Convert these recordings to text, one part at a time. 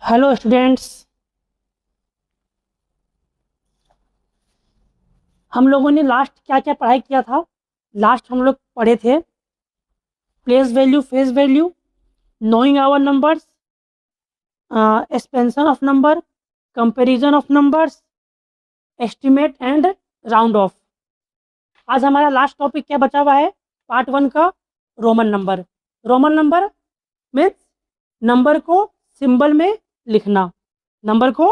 Hello students, हम लोगों ने लास्ट क्या क्या पढ़ाई किया था। लास्ट हम लोग पढ़े थे place value, face value, knowing our numbers, expansion of number, comparison of numbers, estimate and round off. आज हमारा लास्ट टॉपिक क्या बचा हुआ है? पार्ट वन का Roman number. Roman number means number को सिंबल में लिखना, नंबर को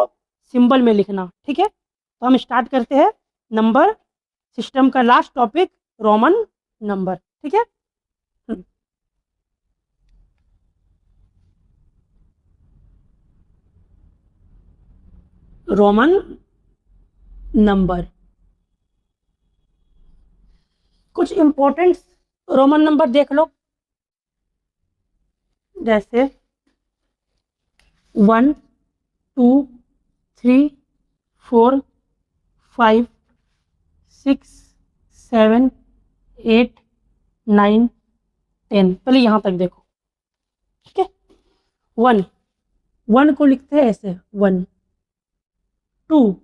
सिंबल में लिखना। ठीक है, तो हम स्टार्ट करते हैं नंबर सिस्टम का लास्ट टॉपिक, रोमन नंबर। ठीक है, रोमन नंबर। कुछ इंपॉर्टेंट रोमन नंबर देख लो, जैसे 1, 2, 3, 4, 5, 6, 7, 8, 9, 10। पहले यहाँ तक देखो। ठीक है, 1, 1 को लिखते हैं ऐसे 1, 2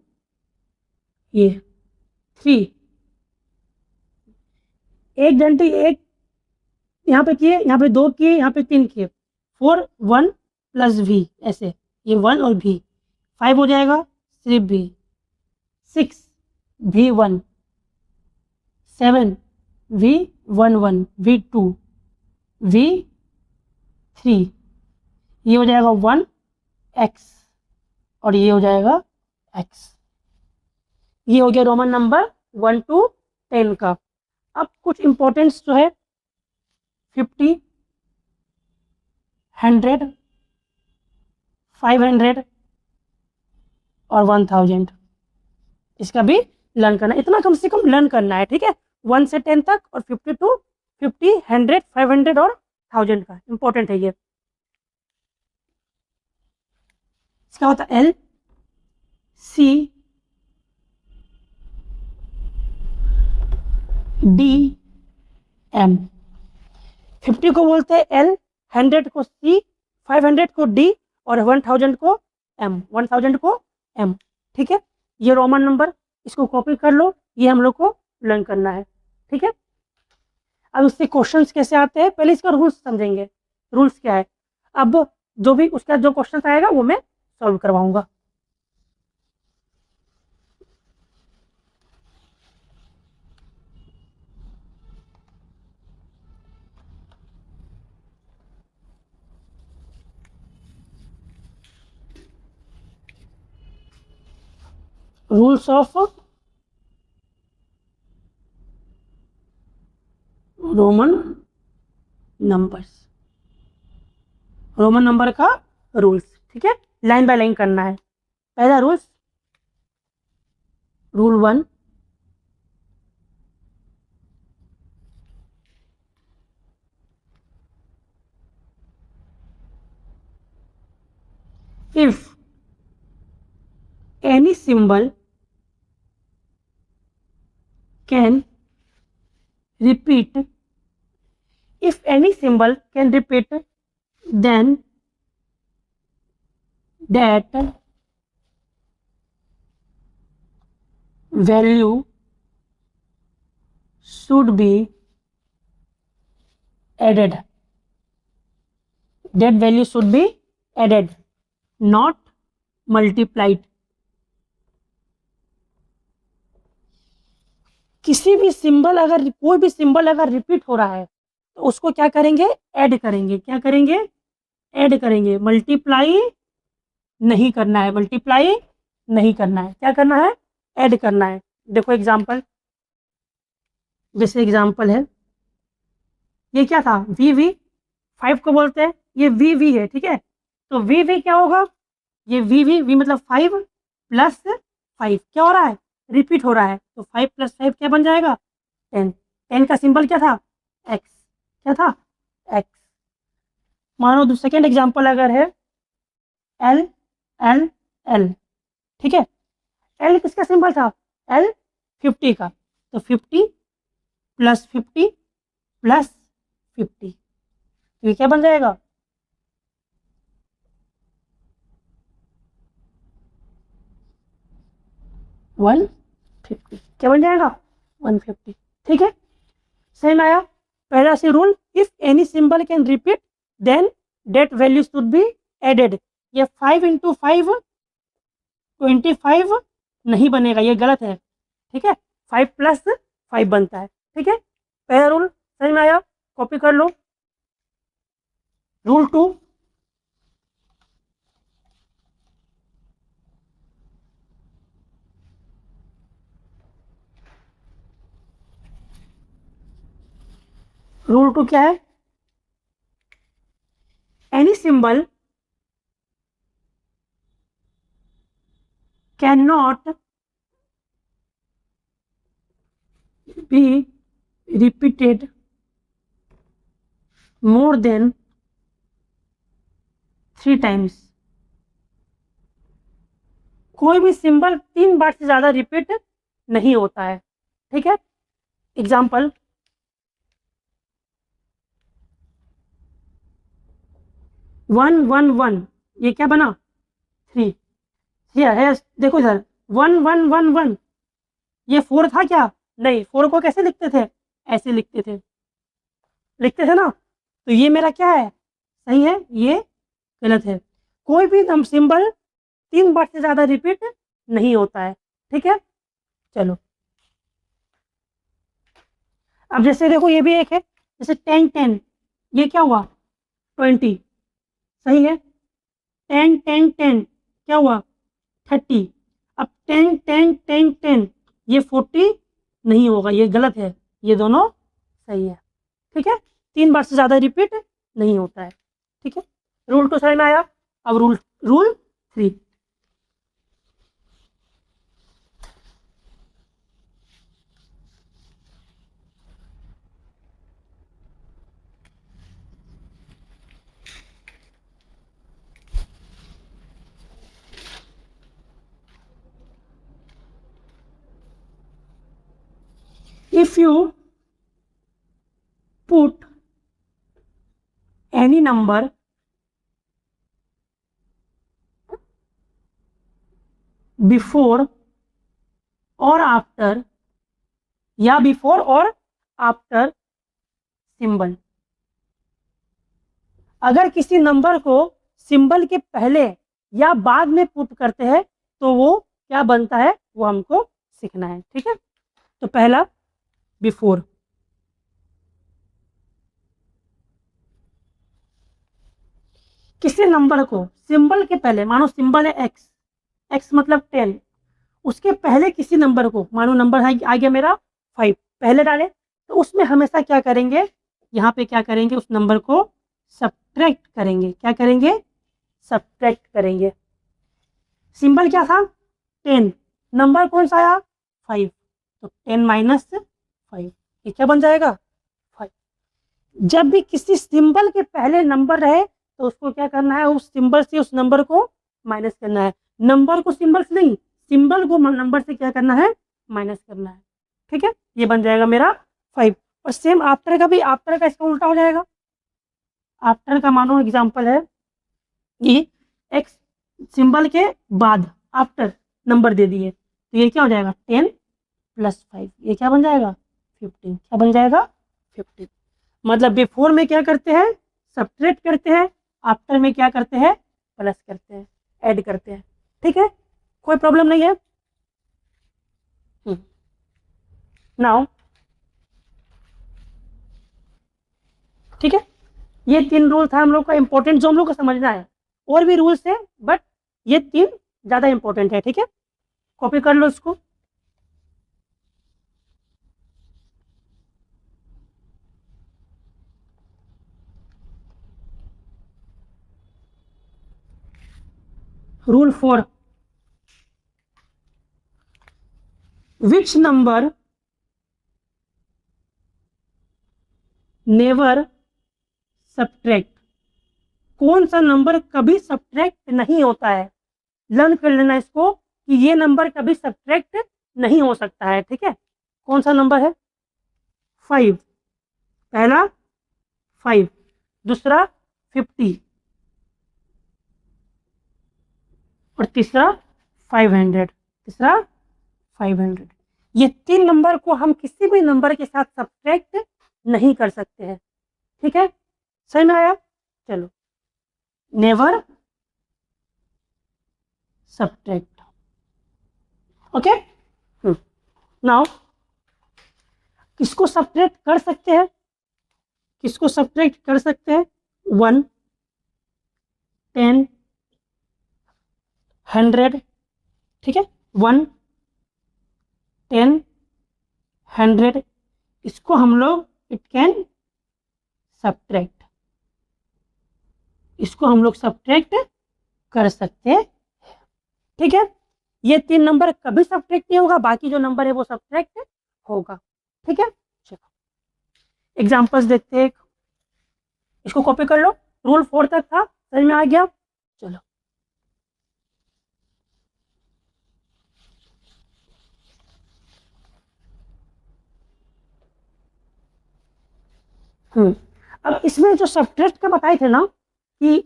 ये 3, एक घंटे एक यहाँ पे किए, यहाँ पे 2 किए, यहाँ पे 3 किए, 4, 1 प्लस भी ऐसे, ये 1 और भी 5 हो जाएगा, सिर्फ भी 6 भी 1, 7 भी 1 1 भी 2 भी 3, ये हो जाएगा 1 x और ये हो जाएगा x। ये हो गया रोमन नंबर 1 to 10 का। अब कुछ इंपॉर्टेंस जो है 50, 100, 500 और 1000, इसका भी लर्न करना है। इतना कम से कम लर्न करना है। ठीक है, 1 से 10 तक और 50 to 50, 100, 500 और 1000 का इंपॉर्टेंट है ये। इसका होता है एल सी डी एम। 50 को बोलते हैं एल, 100 को सी, 500 को डी और 1000 को एम, 1000 को एम। ठीक है, ये रोमन नंबर, इसको कॉपी कर लो, ये हम लोग को लर्न करना है। ठीक है, अब इससे क्वेश्चंस कैसे आते हैं, पहले इसका रूल्स समझेंगे। रूल्स क्या है, अब जो भी उसका जो क्वेश्चन आएगा वो मैं सॉल्व करवाऊंगा। Rules of Roman numbers, Roman number का रूल्स। ठीक है, लाइन बाय लाइन करना है। पहला rules, rule 1, if any symbol can repeat, if any symbol can repeat, then that value should be added. That value should be added, not multiplied. किसी भी symbol अगर, कोई भी सिंबल अगर रिपीट हो रहा है तो उसको क्या करेंगे, ऐड करेंगे। क्या करेंगे, ऐड करेंगे। मल्टीप्लाई नहीं करना है, मल्टीप्लाई नहीं करना है। क्या करना है, ऐड करना है। देखो एग्जांपल, जैसे एग्जांपल है, ये क्या था, वी वी, 5 को बोलते हैं, ये वी वी है। ठीक है, तो वी वी क्या होगा, ये वी वी वी मतलब 5 प्लस 5 क्या हो रहा है, रिपीट हो रहा है, तो 5 प्लस 5 क्या बन जाएगा, 10। 10 का सिंबल क्या था, एक्स। क्या था, एक्स। मानो सेकेंड एग्जाम्पल अगर है एल एल एल, ठीक है, एल किसका सिंबल था, एल 50 का, तो 50 प्लस 50 प्लस 50, ये क्या बन जाएगा, 150, क्या बन जाएगा 150, ठीक है, सही में आया। पहला से rule, if any symbol can repeat then that value should be added. ये 5 × 5 25 नहीं बनेगा, ये गलत है, ठीक है, 5 + 5 बनता है, ठीक है, पहला रूल समझ में आया, कॉपी कर लो। रूल 2, रूल 2 क्या है, any symbol can not be repeated more than 3 times. कोई भी सिंबल 3 बार से ज्यादा रिपीट नहीं होता है, ठीक है, एग्जाम्पल 1 1 1, ये क्या बना 3, ये है, देखो इधर 1 1 1 1, ये 4 था क्या, नहीं, 4 को कैसे लिखते थे, ऐसे लिखते थे ना, तो ये मेरा क्या है, सही है, ये गलत है। कोई भी सिंबल 3 बार से ज्यादा रिपीट नहीं होता है, ठीक है, चलो अब जैसे देखो ये भी एक है, जैसे 10 10, ये क्या हुआ 20, सही है, 10 10 10 क्या हुआ 30, अब 10 10 10 10 ये 40 नहीं होगा, ये गलत है, ये दोनों सही है, ठीक है, 3 बार से ज्यादा रिपीट नहीं होता है, ठीक है, रूल 2 समझ में आया। अब rule 3, if you put any number before or after, या बिफोर और आफ्टर सिंबल, अगर किसी नंबर को सिंबल के पहले या बाद में पुट करते हैं तो वो क्या बनता है, वो हमको सीखना है, ठीक है, तो पहला बिफोर, किसी नंबर को सिंबल के पहले, मानो सिंबल है एक्स, एक्स मतलब 10, उसके पहले किसी नंबर को, मानो नंबर आ गया मेरा 5, पहले डाले, तो उसमें हमेशा क्या करेंगे, यहाँ पे क्या करेंगे, उस नंबर को सब्ट्रैक्ट करेंगे, क्या करेंगे, सब्ट्रैक्ट करेंगे। सिंबल क्या था 10, नंबर कौन सा आया 5, तो 10 - 5, ये क्या बन जाएगा 5। जब भी किसी सिंबल के पहले नंबर रहे तो उसको क्या करना है, उस सिंबल से उस नंबर को माइनस करना है, नंबर को सिंबल से नहीं, सिंबल को नंबर से क्या करना है, माइनस करना है, ठीक है, ये बन जाएगा मेरा 5। और सेम आफ्टर का भी, आफ्टर का इसका उल्टा हो जाएगा, आफ्टर का मानो एग्जांपल है कि एक्स सिंबल के बाद आफ्टर नंबर दे दिए, तो ये क्या हो जाएगा 10 + 5, ये क्या बन जाएगा 15, क्या बन जाएगा 15। मतलब बिफोर में क्या करते हैं, सब्ट्रैक्ट करते हैं, आफ्टर में क्या करते हैं, प्लस करते हैं, ऐड करते हैं, ठीक है, कोई प्रॉब्लम नहीं है। नाउ ठीक है, ये 3 रूल था हम लोग का इंपॉर्टेंट, जो हम लोग को समझना है, और भी रूल्स है बट ये 3 ज्यादा इंपॉर्टेंट है, ठीक है, कॉपी कर लो इसको। Rule 4, which number never subtract, कौन सा नंबर कभी सब्ट्रैक्ट नहीं होता है, लर्न कर लेना इसको कि ये नंबर कभी सब्ट्रैक्ट नहीं हो सकता है, ठीक है, कौन सा नंबर है 5, पहला 5, दूसरा 50 और तीसरा 500, तीसरा 500। ये 3 नंबर को हम किसी भी नंबर के साथ सब्ट्रैक्ट नहीं कर सकते हैं, ठीक है, समझ में आया? चलो, नेवर सब्ट्रैक्ट, ओके। नाउ किसको सब्ट्रैक्ट कर सकते हैं? किसको सब्ट्रैक्ट कर सकते हैं? 1, 10, 100, ठीक है, 1, 10, 100, इसको हम लोग इट कैन सब्ट्रैक्ट, इसको हम लोग सब्ट्रैक्ट कर सकते हैं, ठीक है। ये 3 नंबर कभी सब्ट्रैक्ट नहीं होगा, बाकी जो नंबर है वो सब्ट्रैक्ट होगा, ठीक है। चलो एग्जांपल्स देखते हैं, इसको कॉपी कर लो, रूल 4 तक था, समझ में आ गया? चलो अब इसमें जो सब्ट्रैक्ट का बताए थे ना कि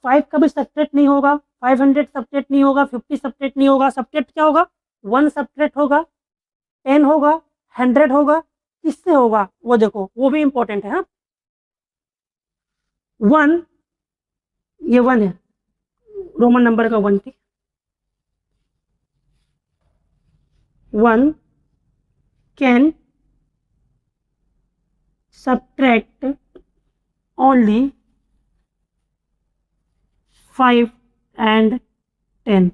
5 का भी सब्ट्रैक्ट नहीं होगा, 500 सब्ट्रैक्ट नहीं होगा, 50 सब्ट्रैक्ट नहीं होगा, सब्ट्रैक्ट क्या होगा? 1 सब्ट्रैक्ट होगा, 10 होगा, 100 होगा, किससे होगा वो देखो, वो भी इंपॉर्टेंट है। हाँ, 1, ये 1 है, रोमन नंबर का 1 थी, 1 can subtract only 5 and 10.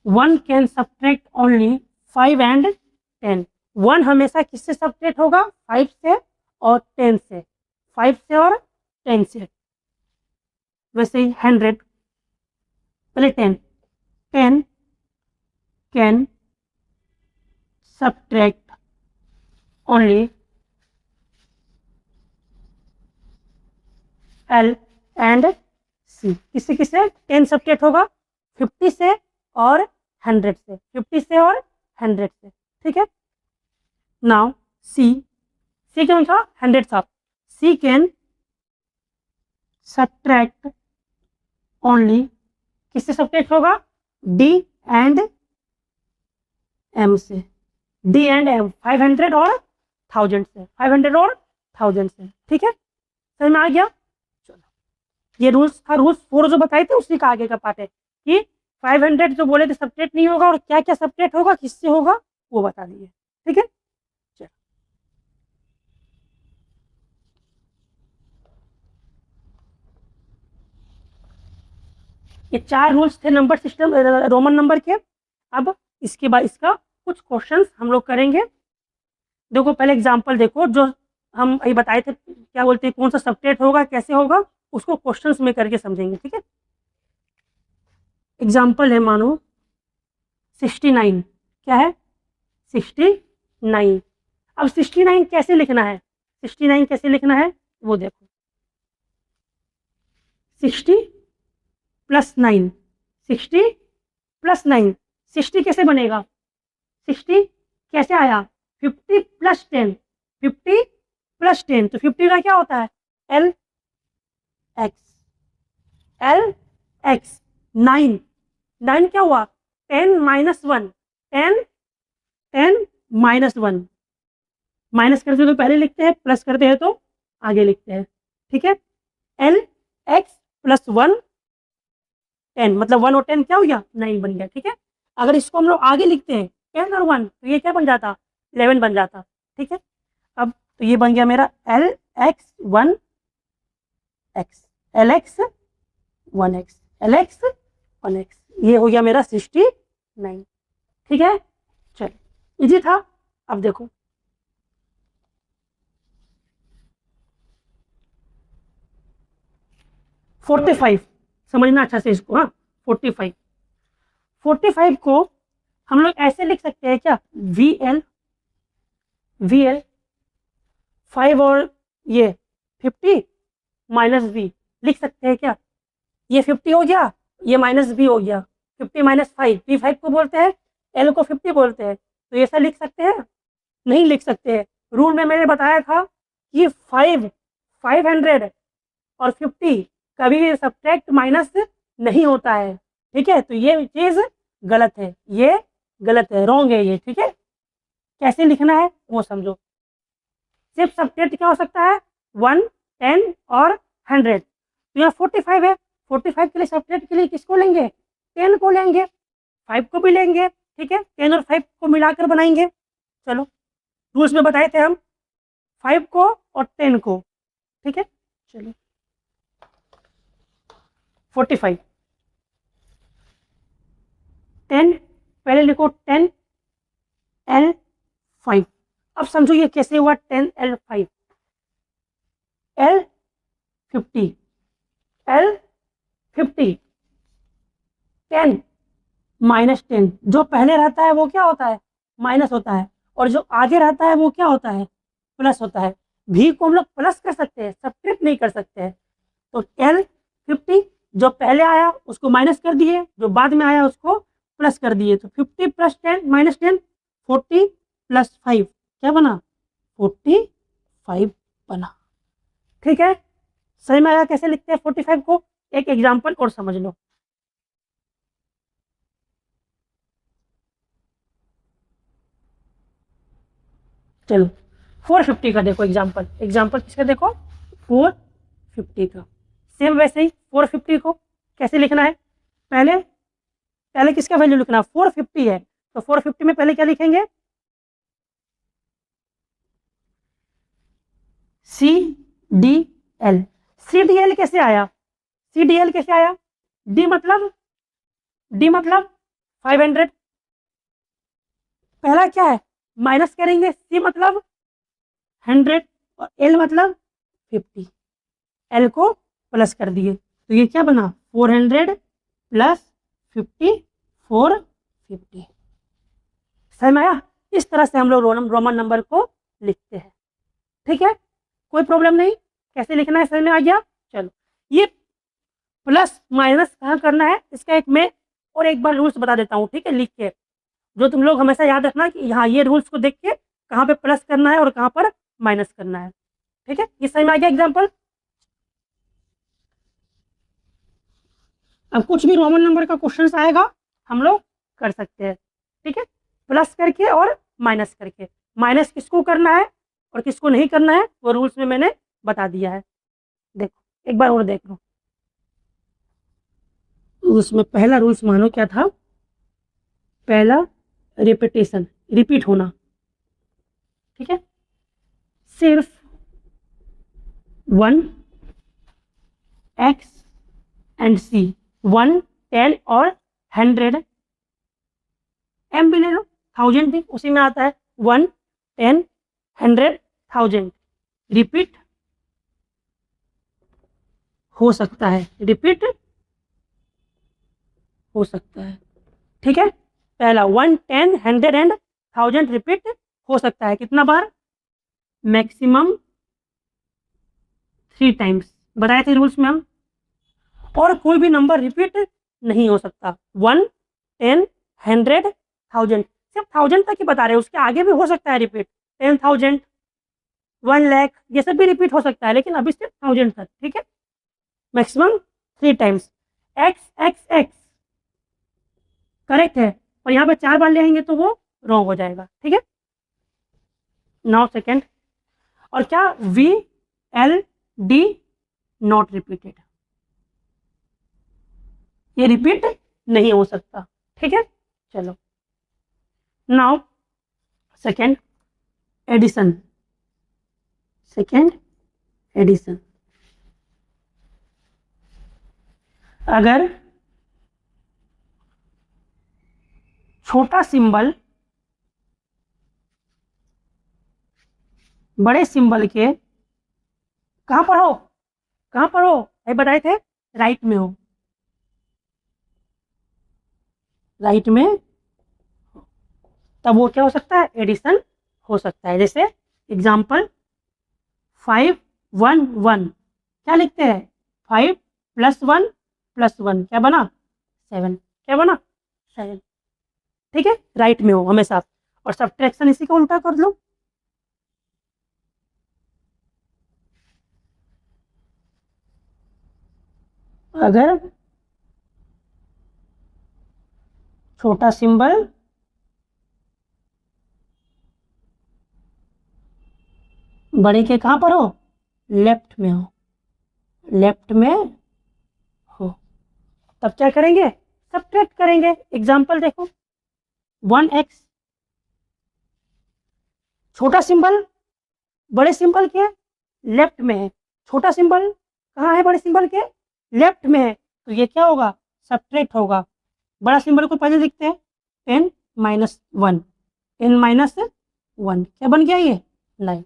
1 can subtract only 5 and 10. 1 हमेशा किससे सब्ट्रैक्ट होगा? 5 से और 10 से, 5 से और 10 से। वैसे ही 100, पहले 10, 10 can subtract only L and C। किससे किससे 10 सब्ट्रैक्ट होगा? 50 से और 100 से, 50 से और 100 से, ठीक है। नाउ C क्या था? 100 था। C कैन सब्ट्रैक्ट ओनली, किससे सब्ट्रैक्ट होगा? D एंड M से, D एंड M, 500 और 1000 से, 500 और 1000 से, ठीक है, समझ में आ गया? ये रूल्स था, रूल्स 4 जो बताए थे उसी का आगे का पार्ट है कि 500 जो बोले थे सब्ट्रैक्ट नहीं होगा और क्या क्या सब्ट्रैक्ट होगा, किससे होगा, वो बता दिए, ठीक है। चलो ये 4 रूल्स थे नंबर सिस्टम रोमन नंबर के। अब इसके बाद इसका कुछ क्वेश्चंस हम लोग करेंगे। देखो पहले एग्जांपल देखो, जो हम अभी बताए थे, क्या बोलते हैं, कौन सा सब्ट्रैक्ट होगा, कैसे होगा, उसको क्वेश्चंस में करके समझेंगे, ठीक है। एग्जाम्पल है, मानो 69, क्या है? 69। अब 69 कैसे लिखना है? 69 कैसे लिखना है वो देखो, 60 प्लस 9, 60 प्लस 9, 60 कैसे बनेगा? 60 कैसे आया? 50 प्लस 10, 50 प्लस 10, तो 50 का क्या होता है? एल एक्स 9, 9 क्या हुआ? 10 माइनस 1, 10 माइनस 1, माइनस करते हैं तो पहले लिखते हैं, प्लस करते हैं तो आगे लिखते हैं, ठीक है। एल एक्स प्लस 1 10, मतलब 1 और 10 क्या हो गया? 9 बन गया, ठीक है। अगर इसको हम लोग आगे लिखते हैं 10 और 1, तो ये क्या बन जाता? 11 बन जाता, ठीक है। अब तो ये बन गया मेरा L x 1 x, L x 1 x, L x 1 x, ये हो गया मेरा 69, ठीक है। चलो इजी था। अब देखो 45, समझना अच्छा से इसको। हाँ 45 को हम लोग ऐसे लिख सकते हैं क्या? वी एल 5 और ये 50 माइनस वी लिख सकते हैं क्या? ये 50 हो गया, ये माइनस बी हो गया, 50 माइनस 5, बी 5 को बोलते हैं, एल को 50 बोलते हैं, तो ऐसा लिख सकते हैं? नहीं लिख सकते हैं। रूल में मैंने बताया था कि 500 और 50 कभी सब्ट्रैक्ट माइनस नहीं होता है, ठीक है। तो ये चीज़ गलत है, ये गलत है, रॉन्ग है ये, ठीक है। कैसे लिखना है वो समझो। सिर्फ सब्ट्रैक्ट क्या हो सकता है, 1, 10 और 100। तो यहाँ 45 है, 45 के लिए सब्ट्रैक्ट के लिए किसको लेंगे, 10 को लेंगे, 5 को भी लेंगे, ठीक है। 10 और 5 को मिलाकर बनाएंगे। चलो, रूल्स में बताए थे हम 5 को और 10 को, ठीक है। चलो 45, 10, पहले लिखो 10 L5। अब समझो ये कैसे हुआ, 10 L5, L50, L50, 10 -10, जो पहले रहता है वो क्या होता है, माइनस होता है, और जो आगे रहता है वो क्या होता है, प्लस होता है। भी को हम लोग प्लस कर सकते हैं, सब्ट्रैक्ट नहीं कर सकते हैं। तो L50, जो पहले आया उसको माइनस कर दिए, जो बाद में आया उसको प्लस कर दिए। तो 50 + 10 - 10, 40 + 5 क्या बना, 45 बना, ठीक है। सही में आया कैसे लिखते हैं 45 को, एक एग्जाम्पल और समझ लो। चलो 450 का देखो एग्जाम्पल, एग्जाम्पल किसका देखो, 450 का। सेम वैसे ही 450 को कैसे लिखना है, पहले पहले किसका वैल्यू लिखना, 450 है तो 450 में पहले क्या लिखेंगे, CDL। CDL कैसे आया, CDL कैसे आया, D मतलब 500, पहला क्या है माइनस करेंगे, C मतलब 100 और L मतलब 50, L को प्लस कर दिए, तो ये क्या बना 400 + 50, 450। समझ में आया, इस तरह से हम लोग रोमन नंबर को लिखते हैं, ठीक है। कोई प्रॉब्लम नहीं, कैसे लिखना है समझ में आ गया। चलो, ये प्लस माइनस कहाँ करना है इसका एक मैं और एक बार रूल्स बता देता हूँ, ठीक है, लिख के, जो तुम लोग हमेशा याद रखना कि यहाँ ये रूल्स को देख के कहाँ पे प्लस करना है और कहाँ पर माइनस करना है, ठीक है। ये समझ में आ गया एग्जाम्पल। अब कुछ भी रोमन नंबर का क्वेश्चन आएगा हम लोग कर सकते हैं, ठीक है, प्लस करके और माइनस करके। माइनस किसको करना है और किसको नहीं करना है वो रूल्स में मैंने बता दिया है, देखो एक बार और देख लो। उसमें पहला रूल्स मानो क्या था, पहला रिपीटेशन, रिपीट होना, ठीक है। सिर्फ 1, X एंड C, 1, 10 और 100, M भी ले लो, 1000 भी उसी में आता है, 1, 10, 100, 1000 रिपीट हो सकता है, रिपीट हो सकता है, ठीक है। पहला 1, 10, 100 एंड 1000 रिपीट हो सकता है, कितना बार, मैक्सिमम 3 टाइम्स, बताए थे रूल्स में हम। और कोई भी नंबर रिपीट नहीं हो सकता, 1, 10, 100, 1000, सिर्फ 1000 तक ही बता रहे हैं, उसके आगे भी हो सकता है रिपीट, 10,000, 1,00,000, ये सब भी रिपीट हो सकता है, लेकिन अभी सिर्फ 1000 तक, ठीक है। Maximum 3 times, x x x correct है, और यहाँ पे 4 बार ले आएंगे तो वो रॉन्ग हो जाएगा, ठीक है। नाउ सेकेंड, और क्या, VLD नॉट रिपीटेड, ये रिपीट नहीं हो सकता, ठीक है। चलो now second edition, second edition, अगर छोटा सिंबल बड़े सिंबल के कहां पर हो, कहां पर हो, ये बताए थे राइट में हो, राइट में, तब वो क्या हो सकता है, एडिशन हो सकता है। जैसे एग्जाम्पल 5, 1, 1, क्या लिखते हैं, 5 + 1 + 1 क्या बना, 7, क्या बना, 7, ठीक है, राइट में हो हमेशा। और सब्ट्रैक्शन इसी को उल्टा कर लो, अगर छोटा सिंबल बड़े के कहाँ पर हो, लेफ्ट में हो, लेफ्ट में हो, तब क्या करेंगे, सब्ट्रैक्ट करेंगे। एग्जाम्पल देखो, 1x, छोटा सिंबल बड़े सिंबल के लेफ्ट में है, छोटा सिंबल कहाँ है, बड़े सिंबल के लेफ्ट में है, तो ये क्या होगा, सब्ट्रैक्ट होगा। बड़ा सिंबल को पहले लिखते हैं n minus one, n minus one, क्या बन गया ये 9।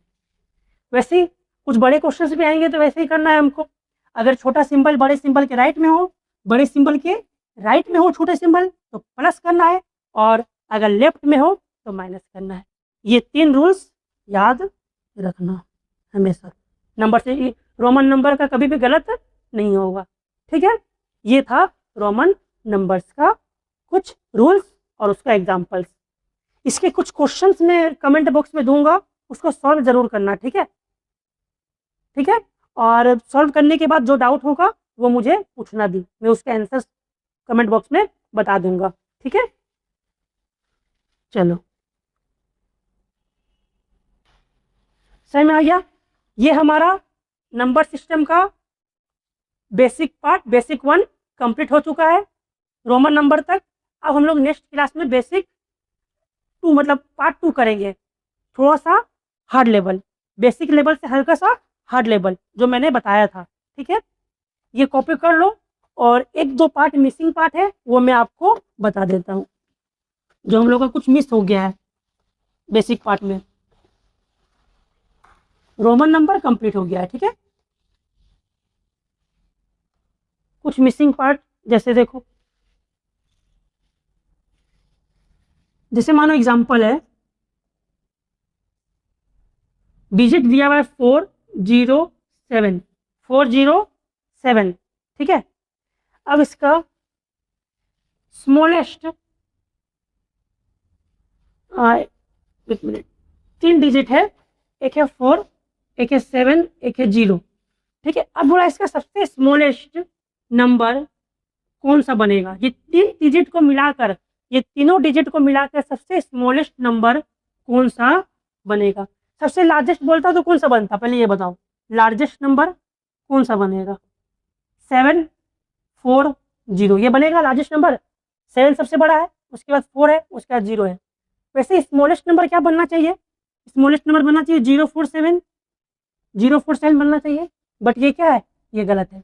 वैसे ही कुछ बड़े क्वेश्चंस भी आएंगे तो वैसे ही करना है हमको। अगर छोटा सिंबल बड़े सिंबल के राइट में हो, बड़े सिंबल के राइट में हो छोटे सिंबल, तो प्लस करना है, और अगर लेफ्ट में हो तो माइनस करना है। ये 3 रूल्स याद रखना हमेशा। नंबर से रोमन नंबर का कभी भी गलत नहीं होगा, ठीक है। ये था रोमन नंबर्स का कुछ रूल्स और उसका एग्जाम्पल्स। इसके कुछ क्वेश्चंस मैं कमेंट बॉक्स में दूंगा, उसको सॉल्व जरूर करना, ठीक है, ठीक है। और सॉल्व करने के बाद जो डाउट होगा वो मुझे पूछना भी, मैं उसके आंसर्स कमेंट बॉक्स में बता दूंगा, ठीक है। चलो, समझ में आ गया। ये हमारा नंबर सिस्टम का बेसिक पार्ट, बेसिक 1 कंप्लीट हो चुका है रोमन नंबर तक। अब हम लोग नेक्स्ट क्लास में बेसिक 2 मतलब पार्ट 2 करेंगे, थोड़ा सा हार्ड लेवल, बेसिक लेवल से हल्का सा हार्ड लेवल जो मैंने बताया था, ठीक है। ये कॉपी कर लो, और 1-2 पार्ट मिसिंग पार्ट है वो मैं आपको बता देता हूँ, जो हम लोग का कुछ मिस हो गया है बेसिक पार्ट में। रोमन नंबर कंप्लीट हो गया है, ठीक है। कुछ मिसिंग पार्ट जैसे देखो, जैसे मानो एग्जांपल है, डिजिट दिया हुआ है 407, 407, ठीक है। अब इसका स्मॉलेस्ट, एक मिनट, 3 डिजिट है, एक है 4, एक है 7, एक है 0, ठीक है। अब बोला इसका सबसे स्मॉलेस्ट नंबर कौन सा बनेगा। ये 3 डिजिट को मिलाकर, ये तीनों डिजिट को मिलाकर सबसे स्मॉलेस्ट नंबर कौन सा बनेगा। सबसे लार्जेस्ट बोलता तो कौन सा बनता, पहले ये बताओ, लार्जेस्ट नंबर कौन सा बनेगा। 7, 4, 0, ये बनेगा लार्जेस्ट नंबर। 7 सबसे बड़ा है, उसके बाद 4 है, उसके बाद 0 है। वैसे स्मॉलेस्ट नंबर क्या बनना चाहिए, स्मॉलेस्ट नंबर बनना चाहिए 047, 047 बनना चाहिए, बट ये क्या है, ये गलत है,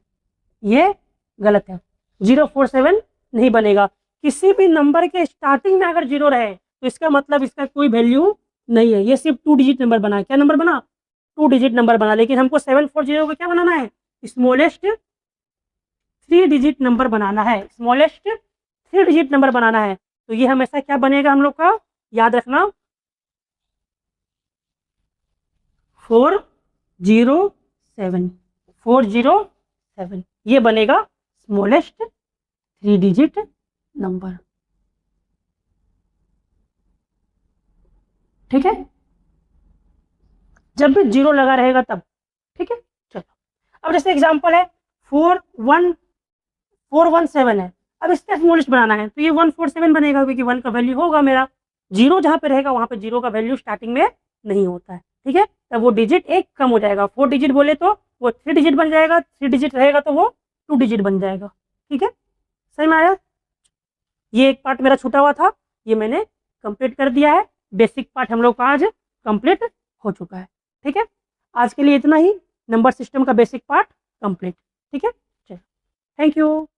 ये गलत है। 047 नहीं बनेगा। किसी भी नंबर के स्टार्टिंग में अगर 0 रहे तो इसका मतलब इसका कोई वैल्यू नहीं है, ये सिर्फ 2 डिजिट नंबर बना। क्या नंबर बना, 2 डिजिट नंबर बना। लेकिन हमको 740 को क्या बनाना है, स्मॉलेस्ट 3 डिजिट नंबर बनाना है, स्मॉलेस्ट 3 डिजिट नंबर बनाना है। तो ये हमेशा क्या बनेगा हम लोग का, याद रखना, 407, 407, ये बनेगा स्मॉलेस्ट 3 डिजिट नंबर, ठीक है। जब भी 0 लगा रहेगा तब, ठीक है। चलो, अब जैसे एग्जांपल है 417 है, अब इसका स्मॉलेस्ट बनाना है तो ये 147 बनेगा, क्योंकि 1 का वैल्यू होगा मेरा। 0 जहाँ पे रहेगा वहाँ पे 0 का वैल्यू स्टार्टिंग में नहीं होता है, ठीक है। तब वो डिजिट एक कम हो जाएगा, 4 डिजिट बोले तो वो 3 डिजिट बन जाएगा, 3 डिजिट रहेगा तो वो 2 डिजिट बन जाएगा, ठीक है। सही में आया। ये एक पार्ट मेरा छूटा हुआ था, ये मैंने कंप्लीट कर दिया है। बेसिक पार्ट हम लोग का आज कंप्लीट हो चुका है, ठीक है। आज के लिए इतना ही, नंबर सिस्टम का बेसिक पार्ट कंप्लीट, ठीक है। चलो, थैंक यू।